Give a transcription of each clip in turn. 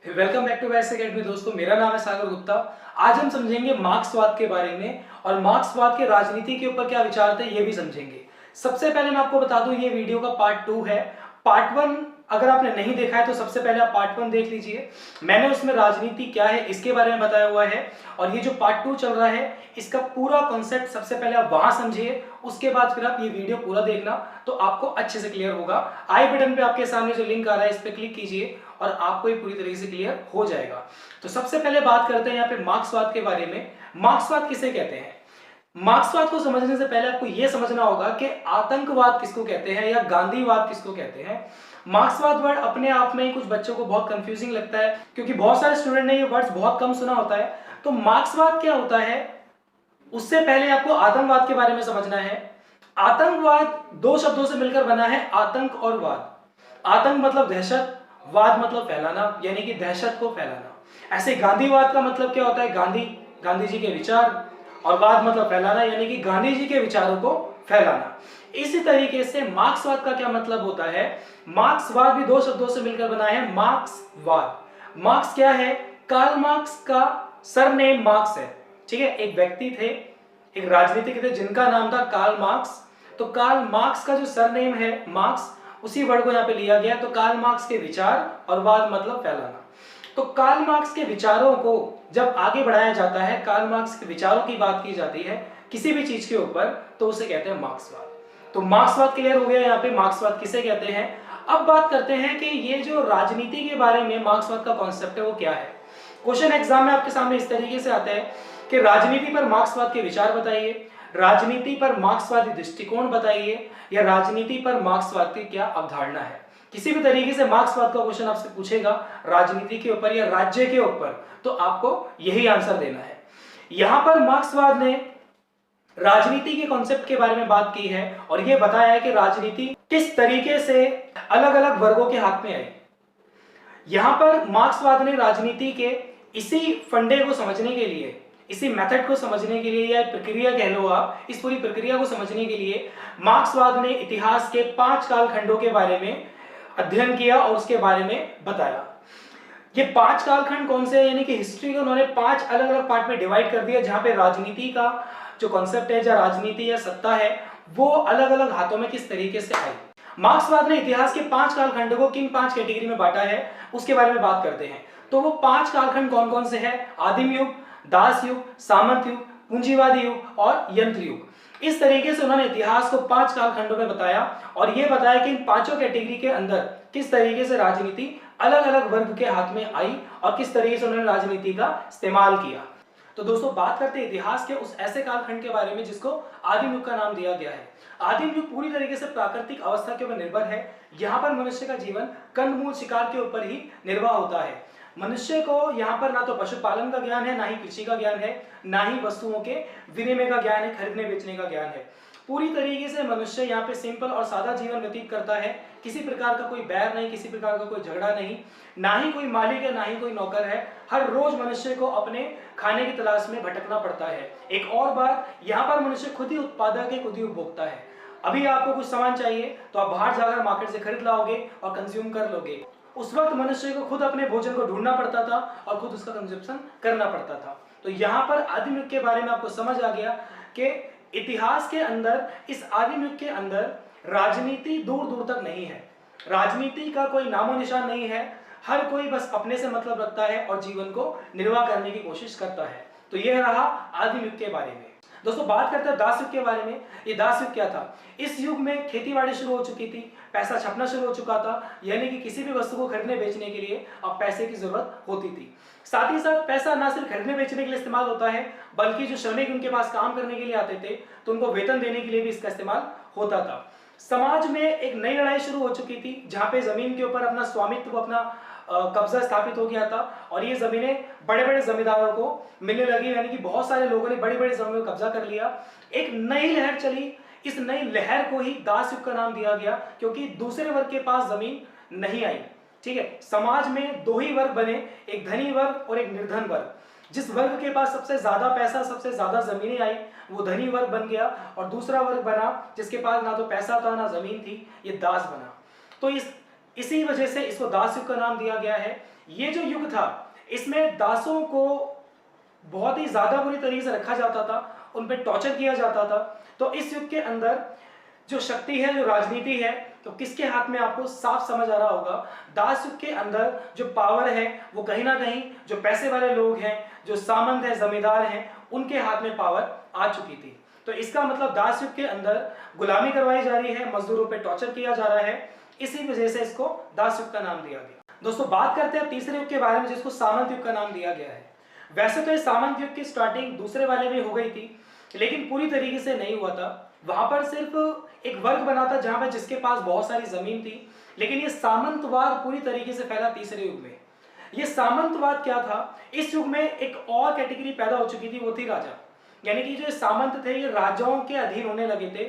Welcome back to वैस academy. दोस्तों, मेरा नाम है सागर गुप्ता। आज हम समझेंगे मार्क्सवाद के बारे में और मार्क्सवाद के राजनीति के ऊपर क्या विचार थे ये भी समझेंगे। सबसे पहले मैं आपको बता दूं, ये वीडियो का पार्ट 2 है। पार्ट 1 अगर आपने नहीं देखा है तो सबसे पहले आप पार्ट 1 देख लीजिए। मैंने उसमें राजनीति क्या है इसके बारे में बताया हुआ है, और ये जो पार्ट 2 चल रहा है इसका पूरा कॉन्सेप्ट सबसे पहले आप वहां समझिए, उसके बाद फिर आप ये वीडियो पूरा देखना तो आपको अच्छे से क्लियर होगा। आई बटन पे आपके सामने जो लिंक आ रहा है इस पर क्लिक कीजिए और आपको ये पूरी तरीके से क्लियर हो जाएगा। तो सबसे पहले बात करते हैं यहाँ पे मार्क्सवाद के बारे में। मार्क्सवाद किसे कहते हैं? मार्क्सवाद को समझने से पहले आपको यह समझना होगा कि आतंकवाद किसको कहते हैं या गांधीवाद किसको कहते हैं। मार्क्सवाद वर्ड अपने आप में ही कुछ बच्चों को बहुत कंफ्यूजिंग लगता है, क्योंकि बहुत सारे स्टूडेंट ने ये वर्ड्स बहुत कम सुना होता है। तो मार्क्सवाद क्या होता है उससे पहले आपको आतंकवाद के बारे में समझना है। आतंकवाद दो शब्दों से मिलकर बना है, आतंक और वाद। आतंक मतलब दहशत, वाद मतलब फैलाना, यानी कि दहशत को फैलाना। ऐसे गांधीवाद का मतलब क्या होता है? गांधी जी के विचार, और वाद मतलब फैलाना, यानी कि गांधी जी के विचारों को फैलाना। इसी तरीके से मार्क्सवाद का क्या मतलब होता है? मार्क्सवाद भी दो शब्दों से मिलकर बना है, मार्क्सवाद। मार्क्स क्या है? कार्ल मार्क्स का सरनेम मार्क्स है। ठीक है, एक व्यक्ति थे, एक राजनीतिक थे जिनका नाम था कार्ल मार्क्स। तो कार्ल मार्क्स का जो सरनेम है मार्क्स, उसी वर्ड को यहाँ पे लिया गया। तो कार्ल मार्क्स के विचार, और वाद मतलब फैलाना। तो कार्ल मार्क्स के विचारों को जब आगे बढ़ाया जाता है, कार्ल मार्क्स के विचारों की बात की जाती है किसी भी चीज के ऊपर, तो उसे कहते हैं मार्क्सवाद। तो मार्क्सवाद क्लियर हो गया यहाँ पे, मार्क्सवाद किसे कहते हैं। अब बात करते हैं कि ये जो राजनीति के बारे में मार्क्सवाद का कॉन्सेप्ट है वो क्या है। क्वेश्चन एग्जाम में आपके सामने इस तरीके से आता है कि राजनीति पर मार्क्सवाद के विचार बताइए, राजनीति पर मार्क्सवादी दृष्टिकोण बताइए, या राजनीति पर मार्क्सवाद की क्या अवधारणा है। किसी भी तरीके से मार्क्सवाद का क्वेश्चन आपसे पूछेगा राजनीति के ऊपर या राज्य के ऊपर, तो आपको यही आंसर देना है। यहां पर मार्क्सवाद ने राजनीति के कॉन्सेप्ट के बारे में बात की है और यह बताया है कि राजनीति किस तरीके से अलग अलग वर्गों के हाथ में आई। यहां पर मार्क्सवाद ने राजनीति के इसी फंडे को समझने के लिए, इसी मेथड को समझने के लिए, या प्रक्रिया कह लो आप, इस पूरी प्रक्रिया को समझने के लिए मार्क्सवाद ने इतिहास के 5 कालखंडों के बारे में अध्ययन किया और उसके बारे में बताया। ये 5 कालखंड कौन से हैं? यानी कि हिस्ट्री को उन्होंने 5 अलग अलग पार्ट में डिवाइड कर दिया, जहां पे राजनीति का जो कॉन्सेप्ट है, जहां राजनीति या सत्ता है, वो अलग अलग हाथों में किस तरीके से आई। मार्क्सवाद ने इतिहास के 5 कालखंडों को किन 5 कैटेगरी में बांटा है उसके बारे में बात करते हैं। तो वो 5 कालखंड कौन कौन से हैं? आदिम युग, दास युग, सामंत युग, पूंजीवादी युग और यंत्र युग। इस तरीके से उन्होंने इतिहास को 5 कालखंडों में बताया और यह बताया कि इन पांचों कैटेगरी के अंदर किस तरीके से राजनीति अलग अलग वर्ग के हाथ में आई और किस तरीके से उन्होंने राजनीति का इस्तेमाल किया। तो दोस्तों, बात करते हैं इतिहास के उस ऐसे कालखंड के बारे में जिसको आदिम युग का नाम दिया गया है। आदिम युग पूरी तरीके से प्राकृतिक अवस्था के ऊपर निर्भर है। यहाँ पर मनुष्य का जीवन कंदमूल शिकार के ऊपर ही निर्वाह होता है। मनुष्य को यहाँ पर ना तो पशुपालन का ज्ञान है, ना ही कृषि का ज्ञान है, ना ही वस्तुओं के विनिमय का ज्ञान है, खरीदने बेचने का ज्ञान है। पूरी तरीके से मनुष्य यहाँ पे सिंपल और सादा जीवन व्यतीत करता है। किसी प्रकार का कोई बैर नहीं, किसी प्रकार का कोई झगड़ा नहीं, ना ही कोई मालिक है, ना ही कोई नौकर है। हर रोज मनुष्य को अपने खाने की तलाश में भटकना पड़ता है। एक और बार, यहाँ पर मनुष्य खुद ही उत्पादक है, खुद ही उपभोक्ता है। अभी आपको कुछ सामान चाहिए तो आप बाहर जाकर मार्केट से खरीद लाओगे और कंज्यूम कर लोगे। उस वक्त मनुष्य को खुद अपने भोजन को ढूंढना पड़ता था और खुद उसका कंजप्शन करना पड़ता था। तो यहाँ पर आदिम युग के बारे में आपको समझ आ गया कि इतिहास के अंदर, इस आदिम युग के अंदर राजनीति दूर दूर तक नहीं है। राजनीति का कोई नामो निशान नहीं है। हर कोई बस अपने से मतलब रखता है और जीवन को निर्वाह करने की कोशिश करता है। तो यह रहा आदिम युग के बारे में। दोस्तों, बात करते हैं दास युग के बारे में। ये दास युग क्या था? इस युग में खेतीबाड़ी शुरू हो चुकी थी, पैसा छपना शुरू हो चुका था, यानी कि किसी भी वस्तु को खरीदने बेचने के लिए अब पैसे की जरूरत होती थी। साथ ही साथ पैसा ना सिर्फ खरीदने बेचने के लिए इस्तेमाल होता है, बल्कि जो श्रमिक उनके पास काम करने के लिए आते थे तो उनको वेतन देने के लिए भी इसका इस्तेमाल होता था। समाज में एक नई लड़ाई शुरू हो चुकी थी, जहां पे जमीन के ऊपर अपना स्वामित्व, अपना कब्जा स्थापित हो गया था और ये जमीनें बड़े बड़े जमींदारों को मिलने लगी, यानी कि बहुत सारे लोगों ने बड़ी बड़ी जमीनों को कब्जा कर लिया। एक नई लहर चली, इस नई लहर को ही दास युग का नाम दिया गया, क्योंकि दूसरे वर्ग के पास जमीन नहीं आई। ठीक है, समाज में 2 ही वर्ग बने, एक धनी वर्ग और एक निर्धन वर्ग। जिस वर्ग के पास सबसे ज्यादा पैसा, सबसे ज्यादा जमीनें आई, वो धनी वर्ग बन गया, और दूसरा वर्ग बना जिसके पास ना तो पैसा था ना जमीन थी, ये दास बना। तो इसी वजह से इसको दास युग का नाम दिया गया है। ये जो युग था इसमें दासों को बहुत ही ज्यादा बुरी तरीके से रखा जाता था, उन पर टॉर्चर किया जाता था। तो इस युग के अंदर जो शक्ति है, जो राजनीति है, तो किसके हाथ में आपको साफ समझ आ रहा होगा। दास युग के अंदर जो पावर है वो कहीं ना कहीं जो पैसे वाले लोग हैं, जो सामंत है, जमींदार हैं, उनके हाथ में पावर आ चुकी थी। तो इसका मतलब दास युग के अंदर गुलामी करवाई जा रही है, मजदूरों पे टॉर्चर किया जा रहा है, इसी वजह से इसको दास युग का नाम दिया गया। दोस्तों बात करते हैं तीसरे युग के बारे में, जिसको सामंत युग का नाम दिया गया है। वैसे तो इस सामंत युग की स्टार्टिंग दूसरे वाले में हो गई थी, लेकिन पूरी तरीके से नहीं हुआ था। वहां पर सिर्फ एक वर्ग बना था जहां पर जिसके पास बहुत सारी जमीन थी, लेकिन ये सामंतवाद पूरी तरीके से फैला तीसरे युग में। ये सामंतवाद क्या था, इस युग में एक और कैटेगरी पैदा हो चुकी थी, वो थी राजा। यानी कि जो सामंत थे ये राजाओं के अधीन होने लगे थे।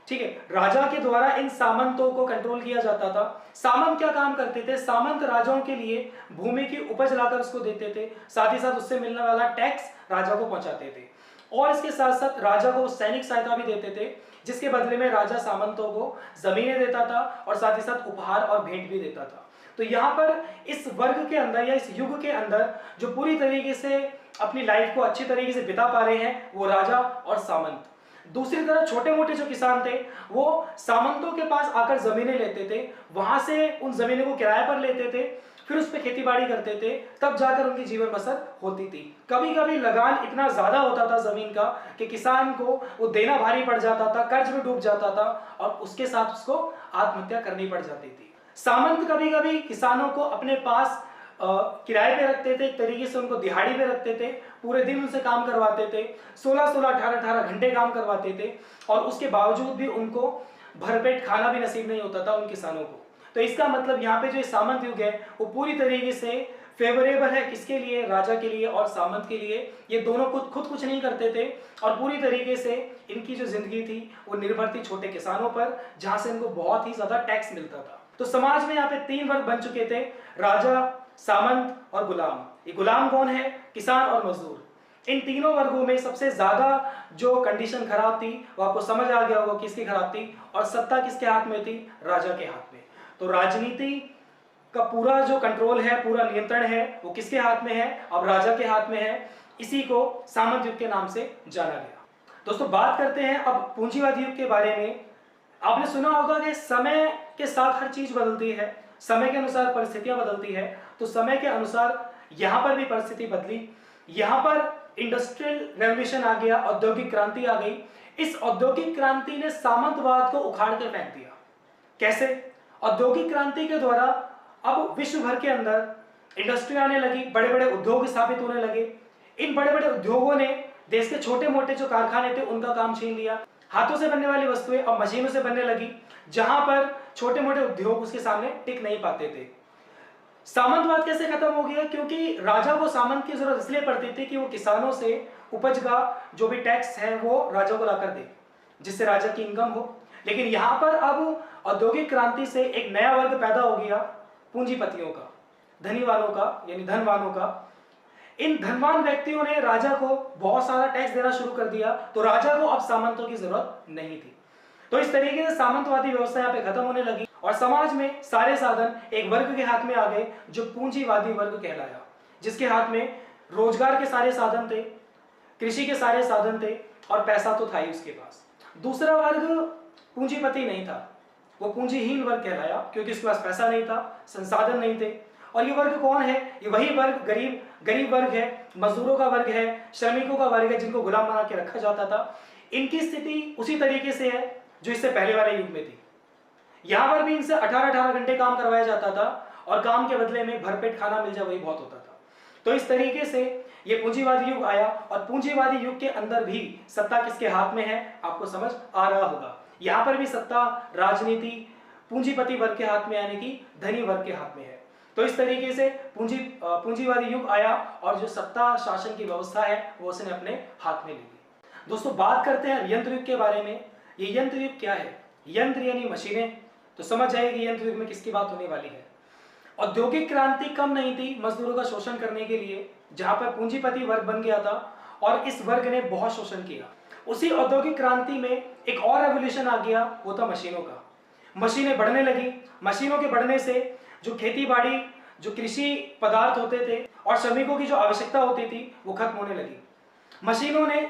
ठीक है, राजा के द्वारा इन सामंतों को कंट्रोल किया जाता था। सामंत क्या काम करते थे, सामंत राजाओं के लिए भूमि की उपज लाकर उसको देते थे, साथ ही साथ उससे मिलने वाला टैक्स राजा को पहुंचाते थे, और इसके साथ साथ राजा को सैनिक सहायता भी देते थे, जिसके बदले में राजा सामंतों को जमीनें देता था और साथ ही साथ उपहार और भेंट भी देता था। तो यहाँ पर इस वर्ग के अंदर या इस युग के अंदर जो पूरी तरीके से अपनी लाइफ को अच्छी तरीके से बिता पा रहे हैं वो राजा और सामंत। दूसरी तरफ छोटे मोटे जो किसान थे वो सामंतों के पास आकर जमीनें लेते थे, वहां से उन जमीनों को किराए पर लेते थे, फिर उस पर खेती बाड़ी करते थे, तब जाकर उनकी जीवन बसर होती थी। कभी कभी लगान इतना ज्यादा होता था जमीन का कि किसान को वो देना भारी पड़ जाता था, कर्ज में डूब जाता था और उसके साथ उसको आत्महत्या करनी पड़ जाती थी। सामंत कभी कभी किसानों को अपने पास किराए पे रखते थे, एक तरीके से उनको दिहाड़ी पे रखते थे, पूरे दिन उनसे काम करवाते थे, 16-16, 18-18 घंटे काम करवाते थे, और उसके बावजूद भी उनको भरपेट खाना भी नसीब नहीं होता था उन किसानों को। तो इसका मतलब यहाँ पे जो सामंत युग है वो पूरी तरीके से फेवरेबल है किसके लिए, राजा के लिए और सामंत के लिए। ये दोनों खुद कुछ नहीं करते थे और पूरी तरीके से इनकी जो जिंदगी थी वो निर्भर थी छोटे किसानों पर, जहां से इनको बहुत ही ज्यादा टैक्स मिलता था। तो समाज में यहाँ पे 3 वर्ग बन चुके थे, राजा, सामंत और गुलाम। ये गुलाम कौन है, किसान और मजदूर। इन तीनों वर्गों में सबसे ज्यादा जो कंडीशन खराब थी वो आपको समझ आ गया होगा किसकी खराब थी, और सत्ता किसके हाथ में थी, राजा के हाथ में। तो राजनीति का पूरा जो कंट्रोल है, पूरा नियंत्रण है, वो किसके हाथ में है, अब राजा के हाथ में है। इसी को सामंत युग के नाम से जाना गया। दोस्तों बात करते हैं अब पूंजीवादी युग के बारे में। आपने सुना होगा कि समय के साथ हर चीज बदलती है, समय के अनुसार परिस्थितियां बदलती है। तो समय के अनुसार यहां पर भी परिस्थिति बदली, यहां पर इंडस्ट्रियल रेवोल्यूशन आ गया, औद्योगिक क्रांति आ गई। इस औद्योगिक क्रांति ने सामंतवाद को उखाड़ कर फेंक दिया। कैसे? औद्योगिक क्रांति के द्वारा अब विश्व भर के अंदर इंडस्ट्री आने लगी, बड़े बड़े उद्योग स्थापित होने लगे। इन बड़े बड़े उद्योगों ने देश के छोटे मोटे जो कारखाने थे उनका काम छीन लिया। हाथों से बनने वाली वस्तुएं अब मशीनों से बनने लगी, जहां पर छोटे मोटे उद्योग उसके सामने टिक नहीं पाते थे। सामंतवाद कैसे खत्म हो गया? क्योंकि राजा को सामंत की जरूरत इसलिए पड़ती थी कि वो किसानों से उपज का जो भी टैक्स है वो राजा को लाकर दे, जिससे राजा की इनकम हो। लेकिन यहां पर अब औद्योगिक क्रांति से एक नया वर्ग पैदा हो गया, पूंजीपतियों का, धनी वालों का, यानी धनवानों का। इन धनवान व्यक्तियों ने राजा को बहुत सारा टैक्स देना शुरू कर दिया, तो राजा को अब सामंतों की जरूरत नहीं थी। तो इस तरीके से सामंतवादी व्यवस्था यहाँ पे खत्म होने लगी और समाज में सारे साधन एक वर्ग के हाथ में आ गए जो पूंजीवादी वर्ग कहलाया, जिसके हाथ में रोजगार के सारे साधन थे, कृषि के सारे साधन थे और पैसा तो था ही उसके पास। दूसरा वर्ग पूंजीपति नहीं था, वो पूंजीहीन वर्ग कहलाया, क्योंकि उसके पास पैसा नहीं था, संसाधन नहीं थे। और ये वर्ग कौन है? ये वही वर्ग गरीब वर्ग है, मजदूरों का वर्ग है, श्रमिकों का वर्ग है, जिनको गुलाम बना के रखा जाता था। इनकी स्थिति उसी तरीके से है जो इससे पहले वाले युग में थी। यहां पर भी इनसे 18-18 घंटे काम करवाया जाता था और काम के बदले में भरपेट खाना मिल जाए वही बहुत होता था। तो इस तरीके से ये पूंजीवादी युग आया और पूंजीवादी युग के अंदर भी सत्ता किसके हाथ में है आपको समझ आ रहा होगा। यहां पर भी सत्ता, राजनीति पूंजीपति वर्ग के हाथ में, यानी कि धनी वर्ग के हाथ में है। तो इस तरीके से पूंजीवादी युग आया और जो सत्ता शासन की व्यवस्था है वो उसने अपने हाथ में ले ली। दोस्तों बात करते हैं यंत्र युग के बारे में। ये यंत्र युग क्या है? यंत्र यानी मशीनें। तो समझ जाइए कि यंत्र युग में किसकी बात होने वाली है। औद्योगिक क्रांति कम नहीं थी मजदूरों का शोषण करने के लिए, जहां पर पूंजीपति वर्ग बन गया था और इस वर्ग ने बहुत शोषण किया। उसी औद्योगिक क्रांति में एक और रेवोल्यूशन आ गया, वो था मशीनों का। मशीनें बढ़ने लगी। मशीनों के बढ़ने से जो खेती बाड़ी जो कृषि पदार्थ होते थे और श्रमिकों की जो आवश्यकता होती थी वो खत्म होने लगी। मशीनों ने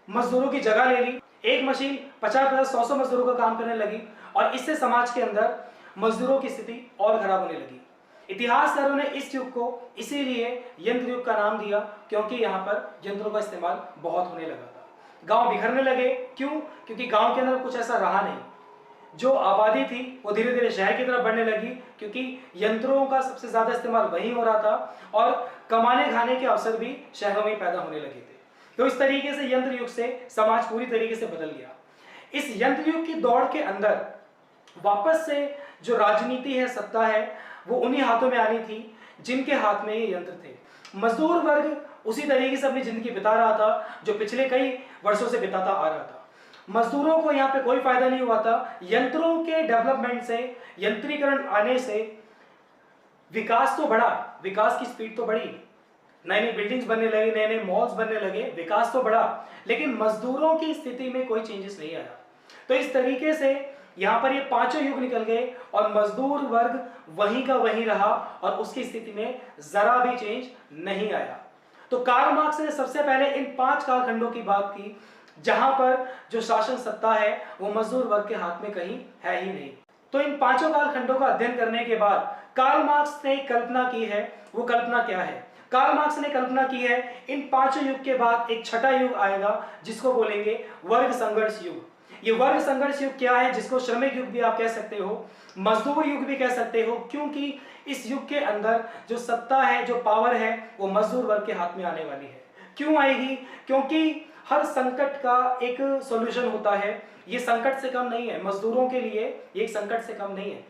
मजदूरों की जगह ले ली। एक मशीन 50-50, 100-100 मजदूरों का काम करने लगी और इससे समाज के अंदर मजदूरों की स्थिति और खराब होने लगी। इतिहासकारों ने इस युग को इसीलिए यंत्र युग का नाम दिया, क्योंकि यहाँ पर यंत्रों का इस्तेमाल बहुत होने लगा था। गांव बिखरने लगे। क्यों? क्योंकि गांव के अंदर कुछ ऐसा रहा नहीं। जो आबादी थी वो धीरे धीरे शहर की तरफ बढ़ने लगी, क्योंकि यंत्रों का सबसे ज्यादा इस्तेमाल वहीं हो रहा था और कमाने खाने के अवसर भी शहरों में पैदा होने लगे थे। तो इस तरीके से यंत्र युग से समाज पूरी तरीके से बदल गया। इस यंत्र युग की दौड़ के अंदर वापस से जो राजनीति है, सत्ता है, वो उन्हीं हाथों में आनी थी जिनके हाथ में ये यंत्र थे। मजदूर वर्ग उसी तरीके से अपनी जिंदगी बिता रहा था जो पिछले कई वर्षों से बिताता आ रहा था। मजदूरों को यहाँ पे कोई फायदा नहीं हुआ था। यंत्रों के डेवलपमेंट से, यंत्रीकरण आने से विकास तो बढ़ा, विकास की स्पीड तो बढ़ी, नई नई बिल्डिंग्स बनने लगे, नए नए मॉल्स बनने लगे, विकास तो बढ़ा, लेकिन मजदूरों की स्थिति में कोई चेंजेस नहीं आया। तो इस तरीके से यहाँ पर ये पांचों युग निकल गए और मजदूर वर्ग वहीं का वहीं रहा और उसकी स्थिति में जरा भी चेंज नहीं आया। तो कार्ल मार्क्स ने सबसे पहले इन 5 कालखंडों की बात की जहां पर जो शासन सत्ता है वो मजदूर वर्ग के हाथ में कहीं है ही नहीं। तो इन 5 कालखंडों का अध्ययन करने के बाद कार्ल मार्क्स ने कल्पना की है। वो कल्पना क्या है? कार्ल मार्क्स ने कल्पना की है इन 5 युग के बाद एक छठा युग आएगा जिसको बोलेंगे वर्ग संघर्ष युग। ये वर्ग संघर्ष युग क्या है? जिसको श्रमिक युग भी आप कह सकते हो, मजदूर युग भी कह सकते हो, क्योंकि इस युग के अंदर जो सत्ता है, जो पावर है, वो मजदूर वर्ग के हाथ में आने वाली है। क्यों आएगी? क्योंकि हर संकट का एक सॉल्यूशन होता है। ये संकट से कम नहीं है, मजदूरों के लिए ये एक संकट से कम नहीं है।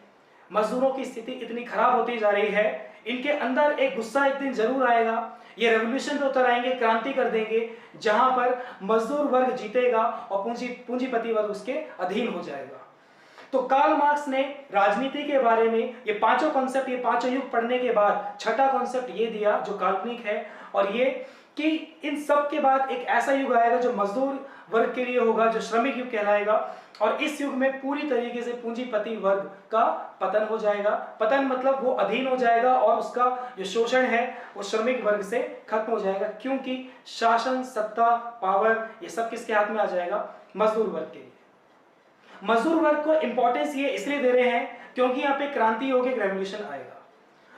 मजदूरों की स्थिति इतनी खराब होती जा रही है, इनके अंदर एक गुस्सा एक दिन जरूर आएगा। ये रेवोल्यूशन पे उतर आएंगे, क्रांति कर देंगे, जहां पर मजदूर वर्ग जीतेगा और पूंजीपति वर्ग उसके अधीन हो जाएगा। तो कार्ल मार्क्स ने राजनीति के बारे में ये 5 कॉन्सेप्ट, ये 5 युग पढ़ने के बाद छठा कॉन्सेप्ट ये दिया जो काल्पनिक है, और ये कि इन सब के बाद एक ऐसा युग आएगा जो मजदूर वर्ग के लिए होगा, जो श्रमिक युग कहलाएगा। और इस युग में पूरी तरीके से पूंजीपति वर्ग का पतन हो जाएगा। पतन मतलब वो अधीन हो जाएगा और उसका जो शोषण है वो श्रमिक वर्ग से खत्म हो जाएगा, क्योंकि शासन, सत्ता, पावर ये सब किसके हाथ में आ जाएगा? मजदूर वर्ग के लिए। मजदूर वर्ग को इंपॉर्टेंस ये इसलिए दे रहे हैं क्योंकि यहाँ पे क्रांति होगी, रेवोल्यूशन आएगा।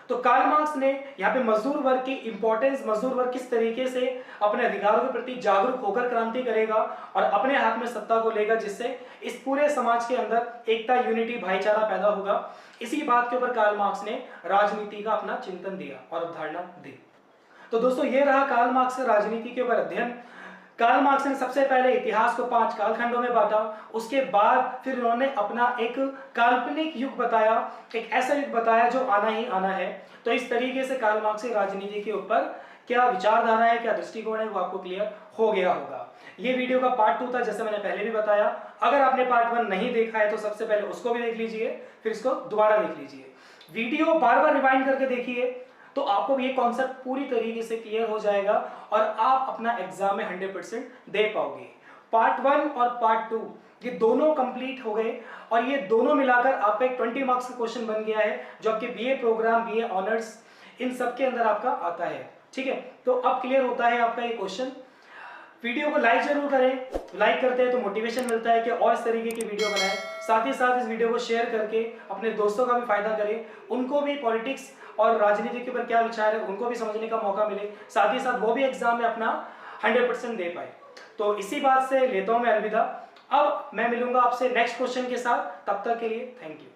तो कार्ल मार्क्स ने यहाँ पे मजदूर वर्ग की इंपॉर्टेंस, मजदूर वर्ग किस तरीके से अपने अधिकारों के प्रति जागरूक होकर क्रांति करेगा और अपने हाथ में सत्ता को लेगा, जिससे इस पूरे समाज के अंदर एकता, यूनिटी, भाईचारा पैदा होगा। इसी बात के ऊपर कार्ल मार्क्स ने राजनीति का अपना चिंतन दिया और अवधारणा दी। तो दोस्तों ये रहा कार्ल मार्क्स का राजनीति के ऊपर अध्ययन। कार्ल मार्क्स ने सबसे पहले इतिहास को 5 कालखंडों में बांटा, उसके बाद फिर उन्होंने अपना एक काल्पनिक युग बताया, एक ऐसा युग बताया जो आना ही आना है। तो इस तरीके से कार्ल मार्क्स की राजनीति के ऊपर क्या विचारधारा है, क्या दृष्टिकोण है, वो आपको क्लियर हो गया होगा। ये वीडियो का पार्ट 2 था, जैसे मैंने पहले भी बताया। अगर आपने पार्ट 1 नहीं देखा है तो सबसे पहले उसको भी देख लीजिए, फिर इसको दोबारा देख लीजिए। वीडियो बार बार रिवाइंड करके देखिए, तो आपको ये कॉन्सेप्ट पूरी तरीके से क्लियर हो जाएगा और आप अपना एग्जाम में 100% दे पाओगे। पार्ट 1 और पार्ट 2 ये दोनों कंप्लीट हो गए और ये दोनों मिलाकर आपका एक 20 मार्क्स का क्वेश्चन बन गया है, जो आपके बीए प्रोग्राम, बीए ऑनर्स, इन सब के अंदर आपका आता है। ठीक है, तो अब क्लियर होता है आपका ये क्वेश्चन। वीडियो को लाइक जरूर करें, लाइक करते हैं तो मोटिवेशन मिलता है कि और इस तरीके की वीडियो बनाएं। साथ ही साथ इस वीडियो को शेयर करके अपने दोस्तों का भी फायदा करें, उनको भी पॉलिटिक्स और राजनीति के ऊपर क्या विचार है उनको भी समझने का मौका मिले, साथ ही साथ वो भी एग्जाम में अपना 100% दे पाए। तो इसी बात से लेता हूं मैं अलविदा। अब मैं मिलूंगा आपसे नेक्स्ट क्वेश्चन के साथ, तब तक के लिए थैंक यू।